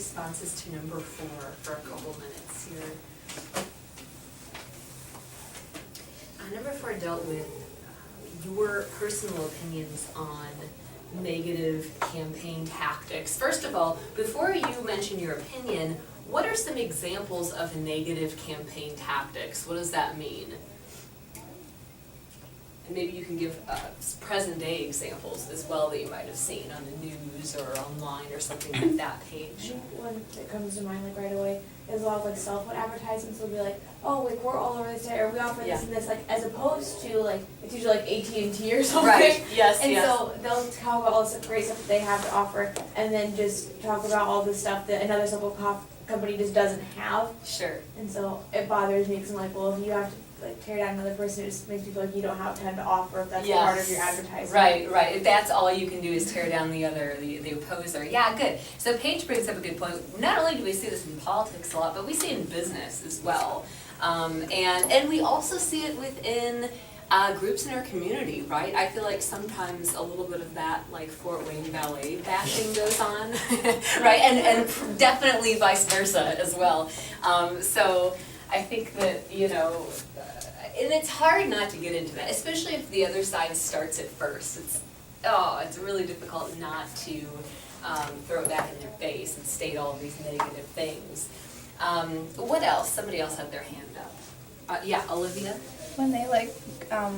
responses to number 4 for a couple minutes here. Number 4 dealt with your personal opinions on negative campaign tactics. First of all, before you mention your opinion, what are some examples of negative campaign tactics? What does that mean? And maybe you can give present day examples as well that you might have seen on the news or online or something like that page. One that comes to mind like right away is a lot of like cell phone advertisements will be like, oh, like we're all over this day, or we offer this and this, like as opposed to like it's usually like AT&T or something. Right. Yes. And yes. so they'll talk about all this great stuff that they have to offer, and then just talk about all the stuff that another cell phone company just doesn't have. Sure. And so it bothers me because I'm like, well, if you have to like tear down another person, it just makes me feel like you don't have time to offer if that's part of your advertising. Right, right. If that's all you can do is tear down the opposer. Yeah, good. So Paige brings up a good point. Not only do we see this in politics a lot, but we see it in business as well. And we also see it within groups in our community, right? I feel like sometimes a little bit of that, like Fort Wayne Ballet bashing goes on, right? And definitely vice versa as well. So I think that, you know, and it's hard not to get into that, especially if the other side starts it first. It's really difficult not to throw it back in their face and state all of these negative things. What else? Somebody else had their hand up. Yeah, Olivia? When they like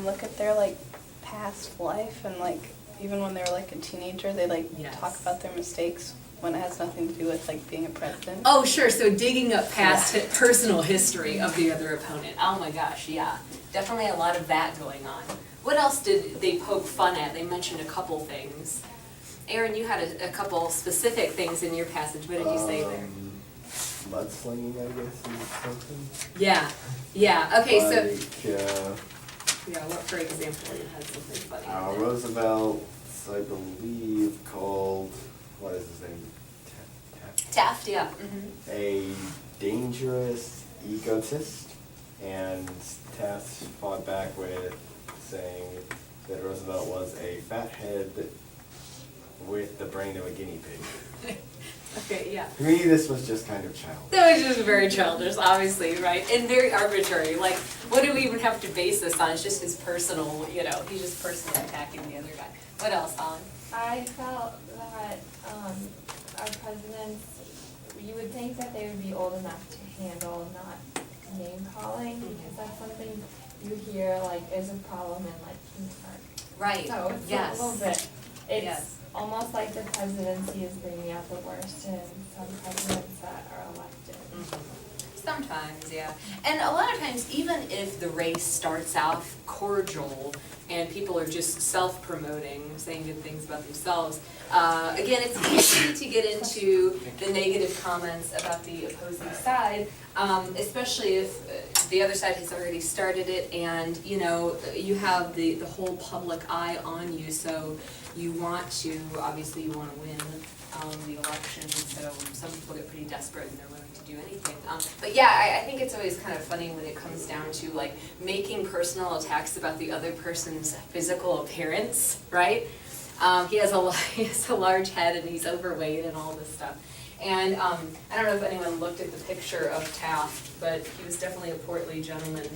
look at their like past life and like even when they were like a teenager, they like talk about their mistakes when it has nothing to do with like being a president. Oh, sure. So digging up past personal history of the other opponent. Oh my gosh, yeah. Definitely a lot of that going on. What else did they poke fun at? They mentioned a couple things. Aaron, you had a couple specific things in your passage. What did you say there? Mudslinging, I guess, is something. Yeah. Yeah. Okay, so. Yeah, what for example you had something funny? Roosevelt's, I believe, called, what is his name? Taft, yeah. Mm-hmm. A dangerous egotist, and Taft fought back with saying that Roosevelt was a fathead with the brain of a guinea pig. Okay, yeah. To me, this was just kind of childish. That was just very childish, obviously, right? And very arbitrary. Like, what do we even have to base this on? It's just his personal, you know, he's just personally attacking the other guy. What else, Holly? I felt that our presidents, you would think that they would be old enough to handle not name calling, because that's something you hear like is a problem in like kindergarten. Right. So it's a little bit, it's almost like the presidency is bringing out the worst in some presidents that are elected. Mm-hmm. Sometimes, yeah. And a lot of times, even if the race starts off cordial and people are just self-promoting, saying good things about themselves, again, it's easy to get into the negative comments about the opposing side, especially if the other side has already started it and, you know, you have the whole public eye on you, so you want to, obviously you want to win the election, so some people get pretty desperate and they're willing to do anything. But yeah, I think it's always kind of funny when it comes down to like making personal attacks about the other person's physical appearance, right? He has a large head and he's overweight and all this stuff. And I don't know if anyone looked at the picture of Taft, but he was definitely a portly gentleman.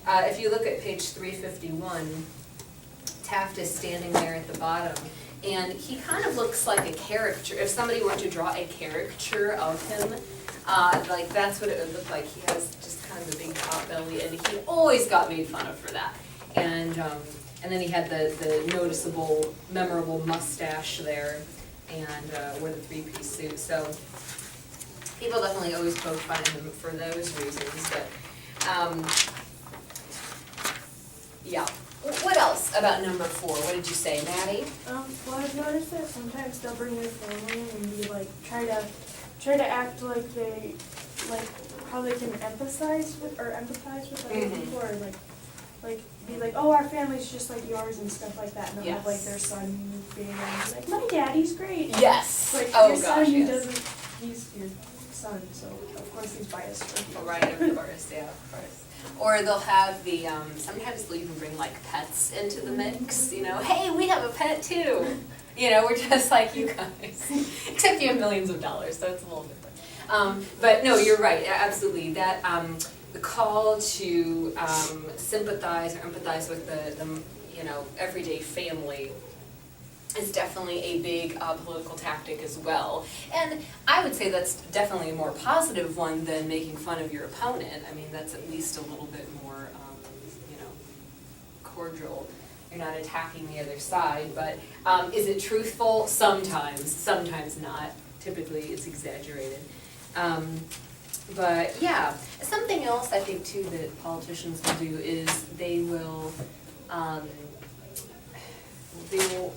If you look at page 351, Taft is standing there at the bottom, and he kind of looks like a caricature. If somebody were to draw a caricature of him, like that's what it would look like. He has just kind of a big pot belly, and he always got made fun of for that. And then he had the noticeable, memorable mustache there, and wore the three-piece suit. So people definitely always poke fun at him for those reasons. But yeah. What else about number 4? What did you say, Maddie? Well, I've noticed that sometimes they'll bring their family and be like try to act like they like how they can empathize with other people, or like be like, oh, our family's just like yours and stuff like that, and they'll have like their son being like, my daddy's great. Yes. Like oh your gosh, son yes. he's your son, so of course he's biased for you. Right, of course, yeah, of course. Or they'll have the, sometimes they'll even bring like pets into the mix, you know, hey, we have a pet too. You know, we're just like you guys. Except you have millions of dollars, so it's a little different. But no, you're right, absolutely, that, the call to, sympathize or empathize with the, you know, everyday family is definitely a big political tactic as well. And I would say that's definitely a more positive one than making fun of your opponent. I mean, that's at least a little bit more, you know, cordial. You're not attacking the other side, but is it truthful? Sometimes not. Typically, it's exaggerated. But yeah, something else I think too that politicians will do is they will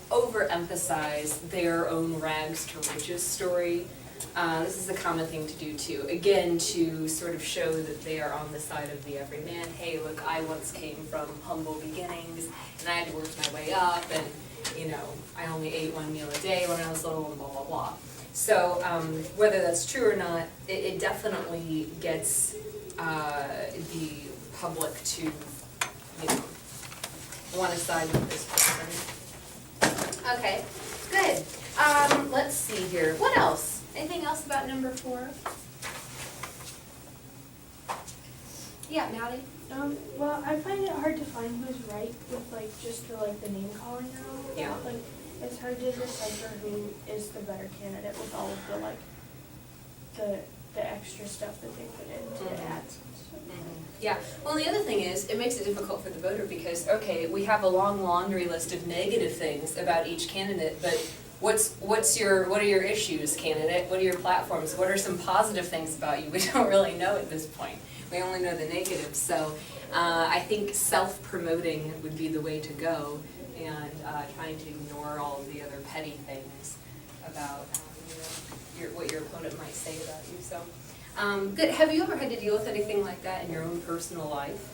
overemphasize their own rags to riches story. This is a common thing to do too. Again, to sort of show that they are on the side of the everyman. Hey, look, I once came from humble beginnings, and I had to work my way up, and you know, I only ate one meal a day when I was little, and blah blah blah. So whether that's true or not, it definitely gets the public to, you know, want to side with this person. Okay, good. Let's see here. What else? Anything else about number 4? Yeah, Maddie? Well, I find it hard to find who's right with like just the name calling and all. Yeah. Like, it's hard to decipher who is the better candidate with all of the extra stuff that they put into the ads. Yeah, well, the other thing is, it makes it difficult for the voter because, okay, we have a long laundry list of negative things about each candidate, but what are your issues, candidate? What are your platforms? What are some positive things about you? We don't really know at this point. We only know the negatives, so I think self-promoting would be the way to go, and trying to ignore all of the other petty things about what your opponent might say about you. So, good. Have you ever had to deal with anything like that in your own personal life?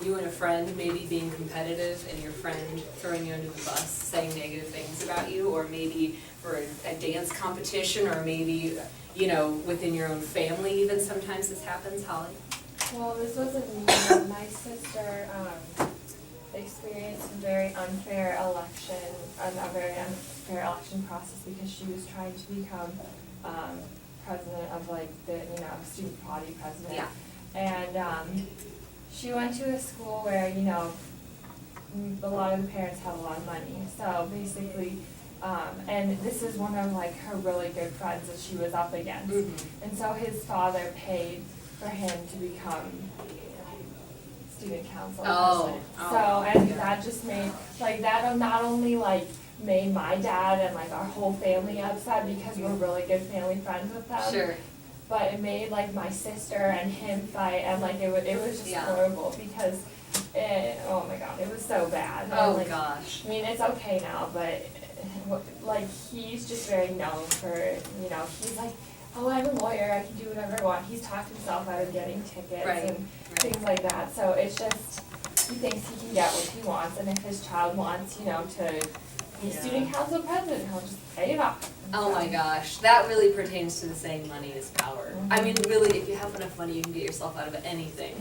You and a friend maybe being competitive and your friend throwing you under the bus, saying negative things about you, or maybe for a dance competition, or maybe, you know, within your own family even sometimes this happens, Holly? Well, this wasn't me. My sister experienced a very unfair election process because she was trying to become president of like the student body president. Yeah. And she went to a school where a lot of the parents have a lot of money. So basically, and this is one of like her really good friends that she was up against. Mm-hmm. And so his father paid for him to become student council president. That just made, like, that not only like made my dad and like our whole family upset because we're really good family friends with them. Sure. But it made like my sister and him fight, and like it was just horrible because oh my god, it was so bad. Oh and, gosh. I mean, it's okay now, but like he's just very known for, he's like, oh, I'm a lawyer, I can do whatever I want. He's talked himself out of getting tickets and things like that. So it's just, he thinks he can get what he wants, and if his child wants, to be student council president, he'll just pay it off. Oh my gosh, that really pertains to the saying money is power. Mm-hmm. I mean, really, if you have enough money, you can get yourself out of anything.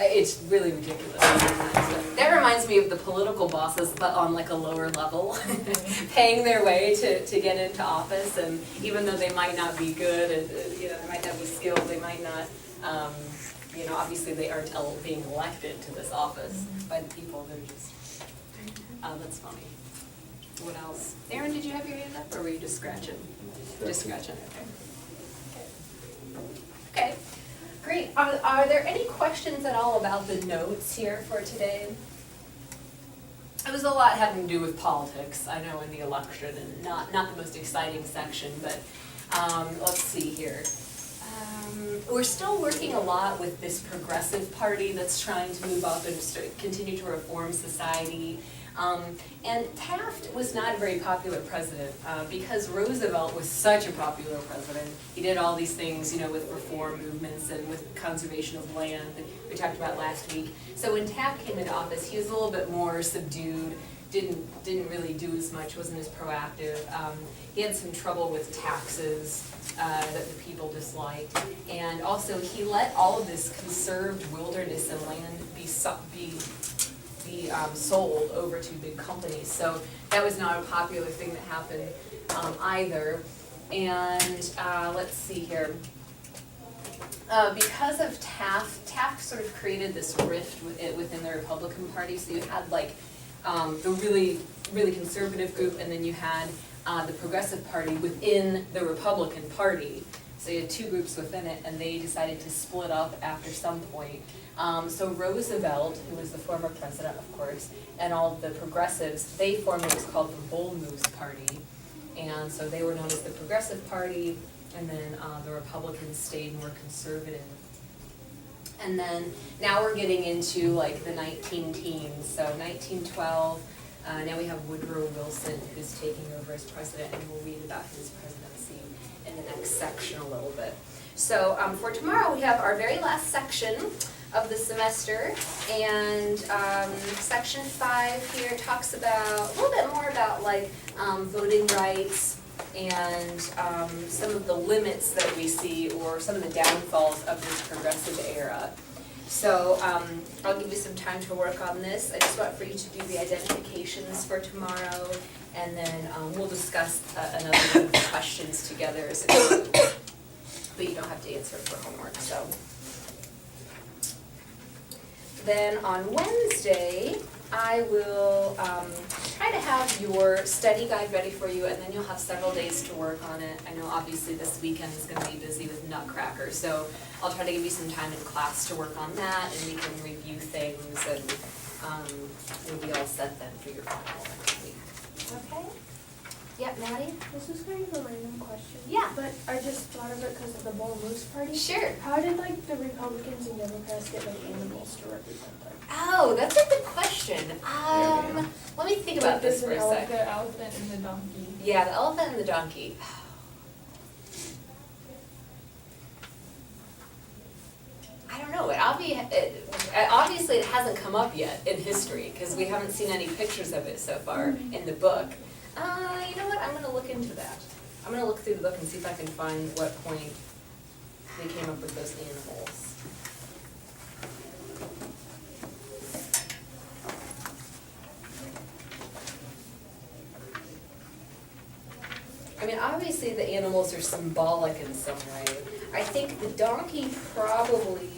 It's really ridiculous. That reminds me of the political bosses, but on like a lower level, paying their way to get into office, and even though they might not be good, and they might not be skilled, they might not, obviously they aren't being elected to this office by the people. They're just, that's funny. What else? Aaron, did you have your hand up, or were you just scratching? Just scratching, okay. Okay, great. Are there any questions at all about the notes here for today? It was a lot having to do with politics, I know, in the election, and not the most exciting section, but let's see here. We're still working a lot with this progressive party that's trying to move up and continue to reform society. And Taft was not a very popular president because Roosevelt was such a popular president. He did all these things, with reform movements and with conservation of land that we talked about last week. So when Taft came into office, he was a little bit more subdued, didn't really do as much, wasn't as proactive. He had some trouble with taxes that the people disliked, and also he let all of this conserved wilderness and land be sold over to big companies. So that was not a popular thing that happened either. And, let's see here. Because of Taft sort of created this rift within the Republican Party, so you had like, the really, really conservative group, and then you had, the Progressive Party within the Republican Party. So you had two groups within it, and they decided to split up after some point. So Roosevelt, who was the former president, of course, and all the progressives, they formed what was called the Bull Moose Party. And so they were known as the Progressive Party, and then the Republicans stayed more conservative. And then now we're getting into like the 19-teens, so 1912, now we have Woodrow Wilson who's taking over as president, and we'll read about his presidency in the next section a little bit. So for tomorrow we have our very last section of the semester, and section 5 here talks about a little bit more about like voting rights and some of the limits that we see, or some of the downfalls of this progressive era. So I'll give you some time to work on this. I just want for you to do the identifications for tomorrow, and then we'll discuss another one of the questions together as a group. But you don't have to answer it for homework, so. Then on Wednesday, I will try to have your study guide ready for you, and then you'll have several days to work on it. I know obviously this weekend is going to be busy with Nutcracker, so I'll try to give you some time in class to work on that, and we can review things, and we'll be all set then for your final next week. Okay? Yep, Maddie? This is kind of a random question. Yeah. But I just thought of it because of the Bull Moose Party. Sure. How did like the Republicans and Democrats get like animals to represent them? Oh, that's a good question. Let me think about this for a sec. The elephant and the donkey. Yeah, the elephant and the donkey. I don't know. Obviously, it hasn't come up yet in history because we haven't seen any pictures of it so far in the book. You know what? I'm going to look into that. I'm going to look through the book and see if I can find what point they came up with those animals. I mean, obviously the animals are symbolic in some way. I think the donkey probably